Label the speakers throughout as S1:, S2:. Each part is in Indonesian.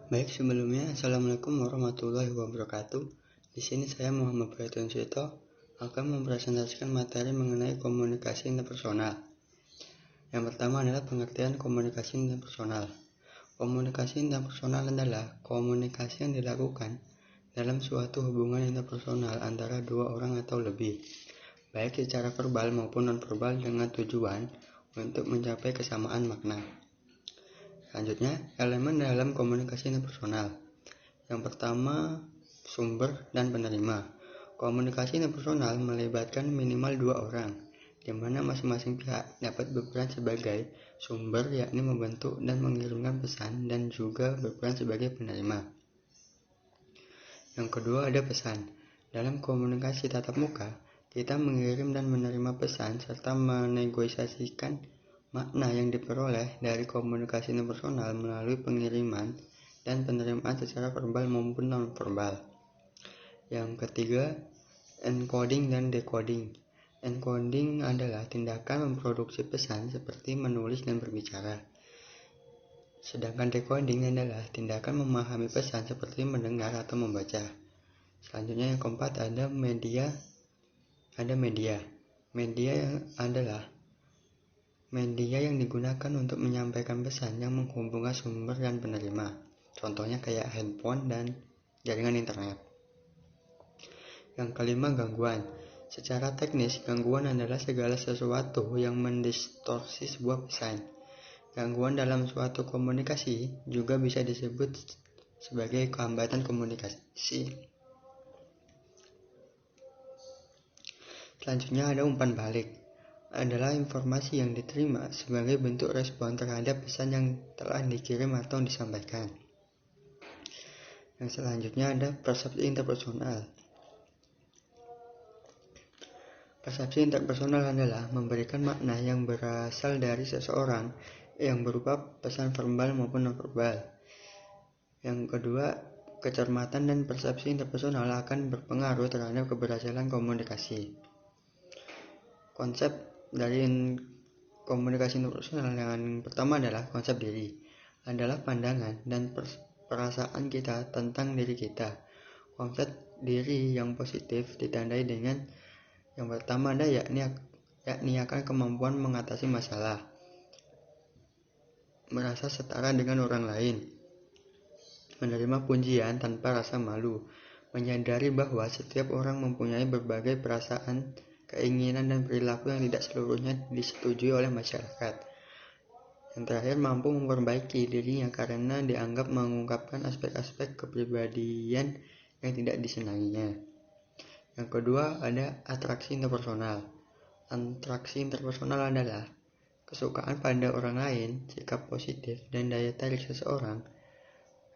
S1: Baik, sebelumnya Assalamualaikum warahmatullahi wabarakatuh. Di sini saya Muhammad Baitun Suito akan mempresentasikan materi mengenai komunikasi interpersonal. Yang pertama adalah pengertian komunikasi interpersonal. Komunikasi interpersonal adalah komunikasi yang dilakukan dalam suatu hubungan interpersonal antara dua orang atau lebih, baik secara verbal maupun non-verbal dengan tujuan untuk mencapai kesamaan makna. Selanjutnya, elemen dalam komunikasi interpersonal. Yang pertama, sumber dan penerima. Komunikasi interpersonal melibatkan minimal dua orang, di mana masing-masing pihak dapat berperan sebagai sumber, yakni membentuk dan mengirimkan pesan, dan juga berperan sebagai penerima. Yang kedua, ada pesan. Dalam komunikasi tatap muka, kita mengirim dan menerima pesan serta menegosiasikan makna yang diperoleh dari komunikasi interpersonal melalui pengiriman dan penerimaan secara verbal maupun non-verbal. Yang ketiga, encoding dan decoding. Encoding adalah tindakan memproduksi pesan seperti menulis dan berbicara. Sedangkan decoding adalah tindakan memahami pesan seperti mendengar atau membaca. Selanjutnya yang keempat ada media. Media adalah media yang digunakan untuk menyampaikan pesan yang menghubungkan sumber dan penerima. Contohnya kayak handphone dan jaringan internet. Yang kelima, gangguan. Secara teknis, gangguan adalah segala sesuatu yang mendistorsi sebuah pesan. Gangguan dalam suatu komunikasi juga bisa disebut sebagai hambatan komunikasi. Selanjutnya ada umpan balik. Adalah informasi yang diterima sebagai bentuk respon terhadap pesan yang telah dikirim atau disampaikan. Yang selanjutnya ada persepsi interpersonal. Persepsi interpersonal adalah memberikan makna yang berasal dari seseorang yang berupa pesan verbal maupun non-verbal. Yang kedua, kecermatan dan persepsi interpersonal akan berpengaruh terhadap keberhasilan komunikasi. Konsep dari komunikasi interpersonal yang pertama adalah konsep diri, adalah pandangan dan perasaan kita tentang diri kita. Konsep diri yang positif ditandai dengan yang pertama ada yakni akan kemampuan mengatasi masalah, merasa setara dengan orang lain, menerima pujian tanpa rasa malu, menyadari bahwa setiap orang mempunyai berbagai perasaan, keinginan dan perilaku yang tidak seluruhnya disetujui oleh masyarakat. Yang terakhir, mampu memperbaiki dirinya karena dianggap mengungkapkan aspek-aspek kepribadian yang tidak disenanginya. Yang kedua, ada atraksi interpersonal. Atraksi interpersonal adalah kesukaan pada orang lain, sikap positif, dan daya tarik seseorang.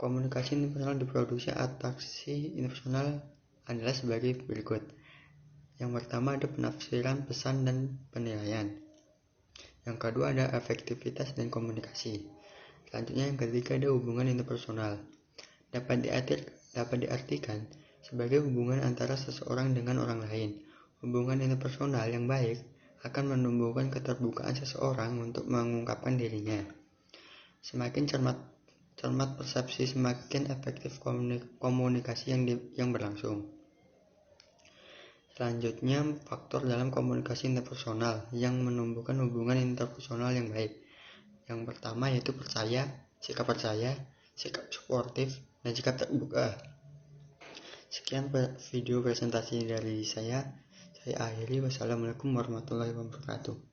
S1: Komunikasi interpersonal diproduksi atraksi interpersonal adalah sebagai berikut. Yang pertama ada penafsiran pesan dan penilaian. Yang kedua ada efektivitas dan komunikasi. Selanjutnya yang ketiga ada hubungan interpersonal. Dapat diartikan sebagai hubungan antara seseorang dengan orang lain. Hubungan interpersonal yang baik akan menumbuhkan keterbukaan seseorang untuk mengungkapkan dirinya. Semakin cermat persepsi, semakin efektif komunikasi yang berlangsung. Selanjutnya, faktor dalam komunikasi interpersonal yang menumbuhkan hubungan interpersonal yang baik. Yang pertama yaitu sikap suportif, dan sikap terbuka. Sekian video presentasi dari saya akhiri. Wassalamualaikum warahmatullahi wabarakatuh.